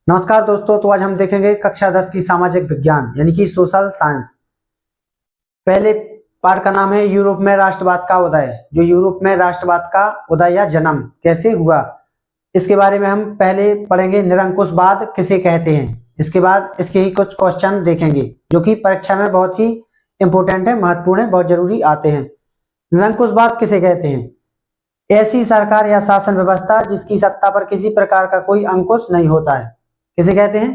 नमस्कार दोस्तों, तो आज हम देखेंगे कक्षा 10 की सामाजिक विज्ञान यानी कि सोशल साइंस। पहले पाठ का नाम है यूरोप में राष्ट्रवाद का उदय। जो यूरोप में राष्ट्रवाद का उदय या जन्म कैसे हुआ, इसके बारे में हम पहले पढ़ेंगे। निरंकुशवाद किसे कहते हैं, इसके बाद इसके ही कुछ क्वेश्चन देखेंगे जो कि परीक्षा में बहुत ही इंपॉर्टेंट है, महत्वपूर्ण है, बहुत जरूरी आते हैं। निरंकुशवाद किसे कहते हैं? ऐसी सरकार या शासन व्यवस्था जिसकी सत्ता पर किसी प्रकार का कोई अंकुश नहीं होता है। किसे कहते हैं?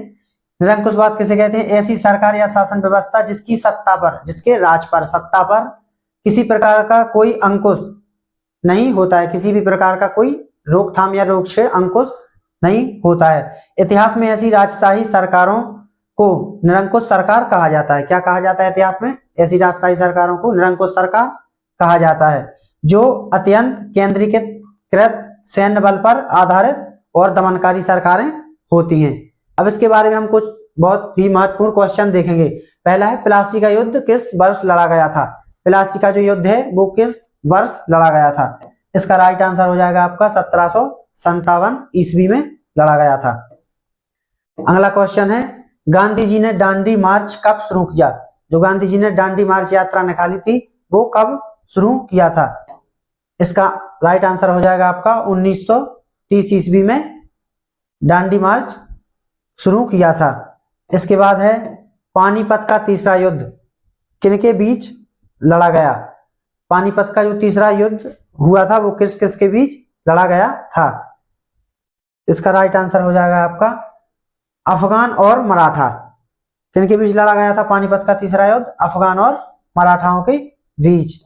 निरंकुशवाद किसे कहते हैं? ऐसी सरकार या शासन व्यवस्था जिसकी सत्ता पर, जिसके राज पर, सत्ता पर किसी प्रकार का कोई अंकुश नहीं होता है, किसी भी प्रकार का कोई रोकथाम या रोकछेड़ अंकुश नहीं होता है। इतिहास में ऐसी राजशाही सरकारों को निरंकुश सरकार कहा जाता है। क्या कहा जाता है इतिहास में? ऐसी राजशाही सरकारों को निरंकुश सरकार कहा जाता है, जो अत्यंत केंद्रीकृत सैन्य बल पर आधारित और दमनकारी सरकारें होती हैं। अब इसके बारे में हम कुछ बहुत ही महत्वपूर्ण क्वेश्चन देखेंगे। पहला है, प्लासी का युद्ध किस वर्ष लड़ा गया था? प्लासी का जो युद्ध है वो किस वर्ष लड़ा गया था? इसका राइट आंसर हो जाएगा आपका 1757 ईस्वी में लड़ा गया था। अगला क्वेश्चन है, गांधी जी ने दांडी मार्च कब शुरू किया? जो गांधी जी ने दांडी मार्च यात्रा निकाली थी वो कब शुरू किया था? इसका राइट आंसर हो जाएगा आपका 1930 ईस्वी में दांडी मार्च शुरू किया था। इसके बाद है, पानीपत का तीसरा युद्ध किनके बीच लड़ा गया? पानीपत का जो तीसरा युद्ध हुआ था वो किस किस के बीच लड़ा गया था? इसका राइट आंसर हो जाएगा आपका अफगान और मराठा। किनके बीच लड़ा गया था पानीपत का तीसरा युद्ध? अफगान और मराठाओं के बीच।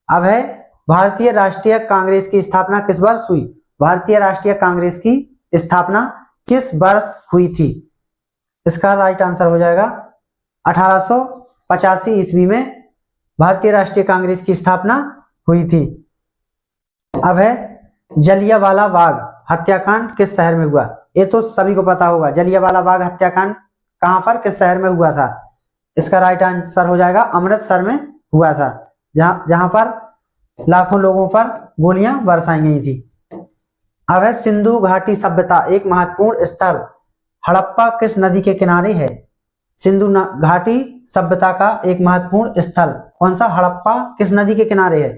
अब है, भारतीय राष्ट्रीय कांग्रेस की स्थापना किस वर्ष हुई? भारतीय राष्ट्रीय कांग्रेस की स्थापना किस वर्ष हुई थी? इसका राइट आंसर हो जाएगा 1885 ईस्वी में भारतीय राष्ट्रीय कांग्रेस की स्थापना हुई थी। अब है, जलियांवाला बाग हत्याकांड किस शहर में हुआ? ये तो सभी को पता होगा, जलियांवाला बाग हत्याकांड कहां पर, किस शहर में हुआ था? इसका राइट आंसर हो जाएगा अमृतसर में हुआ था, जहां पर लाखों लोगों पर गोलियां बरसाई गई थी। अब है, सिंधु घाटी सभ्यता एक महत्वपूर्ण स्थल हड़प्पा किस नदी के किनारे है? सिंधु घाटी सभ्यता का एक महत्वपूर्ण स्थल कौन सा? हड़प्पा किस नदी के किनारे है?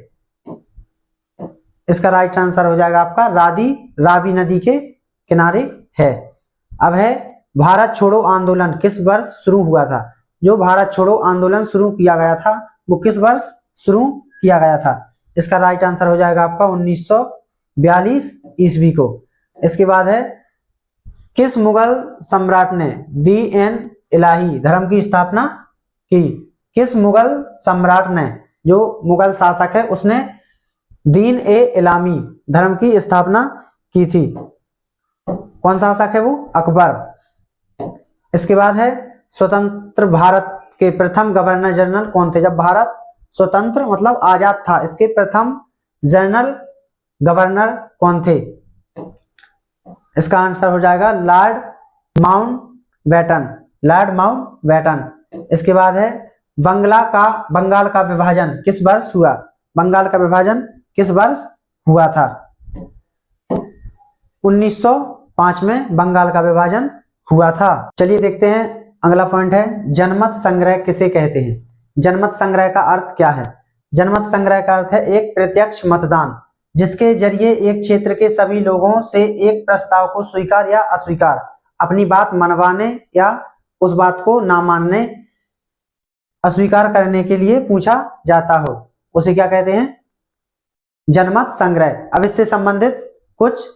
इसका राइट आंसर हो जाएगा आपका रावी नदी के किनारे है। अब है, भारत छोड़ो आंदोलन किस वर्ष शुरू हुआ था? जो भारत छोड़ो आंदोलन शुरू किया गया था वो किस वर्ष शुरू किया गया था? इसका राइट आंसर हो जाएगा आपका 1942 ईस्वी को। इसके बाद है, किस मुगल सम्राट ने दीन इलाही धर्म की स्थापना की? किस मुगल सम्राट ने, जो मुगल शासक है, उसने दीन ए इलामी धर्म की स्थापना की थी? कौन सा शासक है वो? अकबर। इसके बाद है, स्वतंत्र भारत के प्रथम गवर्नर जनरल कौन थे? जब भारत स्वतंत्र मतलब आजाद था, इसके प्रथम जनरल गवर्नर कौन थे? इसका आंसर हो जाएगा लॉर्ड माउंटबेटन। Lord Mountbatten. इसके बाद है, बंगाल का विभाजन किस वर्ष हुआ? बंगाल का विभाजन किस वर्ष हुआ था? 1905 में बंगाल का विभाजन हुआ था। चलिए देखते हैं, अगला पॉइंट है, जनमत संग्रह किसे कहते हैं? जनमत संग्रह का अर्थ क्या है? जनमत संग्रह का अर्थ है एक प्रत्यक्ष मतदान जिसके जरिए एक क्षेत्र के सभी लोगों से एक प्रस्ताव को स्वीकार या अस्वीकार, अपनी बात मनवाने या उस बात को ना मानने, अस्वीकार करने के लिए पूछा जाता हो, उसे क्या कहते हैं? जनमत संग्रह। अब इससे संबंधित कुछ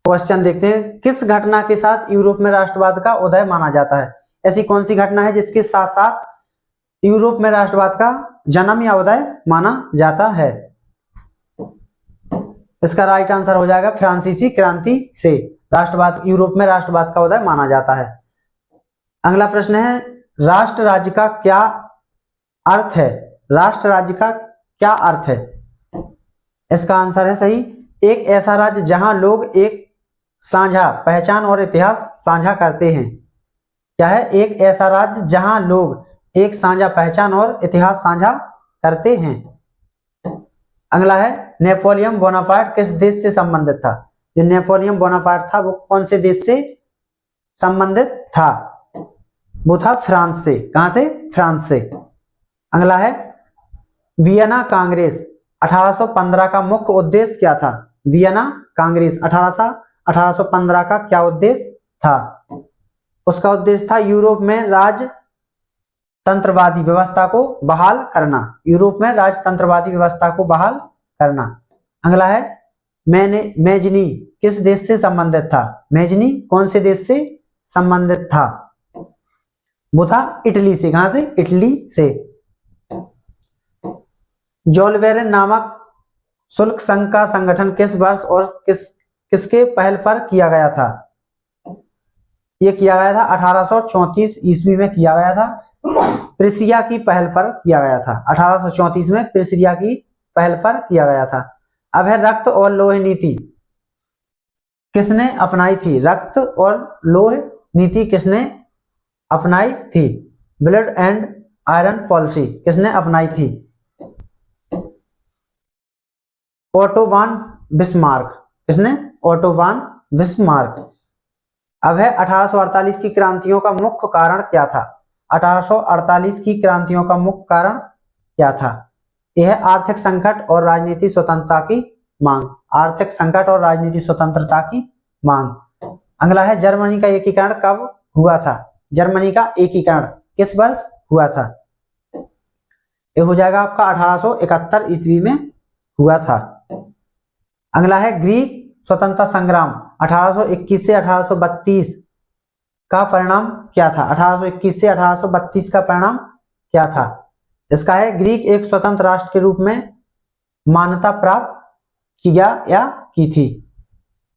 क्वेश्चन देखते हैं। किस घटना के साथ यूरोप में राष्ट्रवाद का उदय माना जाता है? ऐसी कौन सी घटना है जिसके साथ साथ यूरोप में राष्ट्रवाद का जन्म या उदय माना जाता है? इसका राइट आंसर हो जाएगा फ्रांसीसी क्रांति से राष्ट्रवाद, यूरोप में राष्ट्रवाद का उदय माना जाता है। अगला प्रश्न है, राष्ट्र राज्य का क्या अर्थ है? राष्ट्र राज्य का क्या अर्थ है? इसका आंसर है सही, एक ऐसा राज्य जहां लोग एक साझा पहचान और इतिहास साझा करते हैं। क्या है? एक ऐसा राज्य जहां लोग एक साझा पहचान और इतिहास साझा करते हैं। अगला है, नेपोलियन बोनापार्ट किस देश से संबंधित था? जो नेपोलियन बोनापार्ट था वो कौन से देश से संबंधित था? वो था फ्रांस से। कहां से? फ्रांस से। अगला है वियना कांग्रेस 1815 का मुख्य उद्देश्य क्या था? वियना कांग्रेस 1815 का क्या उद्देश्य था? उसका उद्देश्य था यूरोप में राजतंत्रवादी व्यवस्था को बहाल करना। यूरोप में राजतंत्रवादी व्यवस्था को बहाल करना। अगला है मेजनी किस देश से संबंधित था? मेजनी कौन से देश से संबंधित था? वो था इटली से। कहां से? इटली से। जोलवेरन नामक शुल्क संघ का संगठन किस वर्ष और किसके पहल पर किया गया था? यह किया गया था 1834 ईस्वी में किया गया था। प्रिसिया की पहल पर किया गया था। 1834 में प्रिसिया की पहल पर किया गया था। अब है रक्त और लोह नीति किसने अपनाई थी? रक्त और लोह नीति किसने अपनाई थी? ब्लड एंड आयरन पॉलिसी किसने अपनाई थी? ओटो वान बिस्मार्क। किसने? ओटो वान बिस्मार्क। अब है 1848 की क्रांतियों का मुख्य कारण क्या था? 1848 की क्रांतियों का मुख्य कारण क्या था? यह आर्थिक संकट और राजनीतिक स्वतंत्रता की मांग। आर्थिक संकट और राजनीतिक स्वतंत्रता की मांग। अगला है जर्मनी का एकीकरण कब हुआ था? जर्मनी का एकीकरण किस वर्ष हुआ था? यह हो जाएगा आपका 1871 ईस्वी में हुआ था। अगला है ग्रीक स्वतंत्रता संग्राम 1821 से 1832 का परिणाम क्या था? 1821 से 1832 का परिणाम क्या था? इसका है ग्रीक एक स्वतंत्र राष्ट्र के रूप में मान्यता प्राप्त किया या की थी।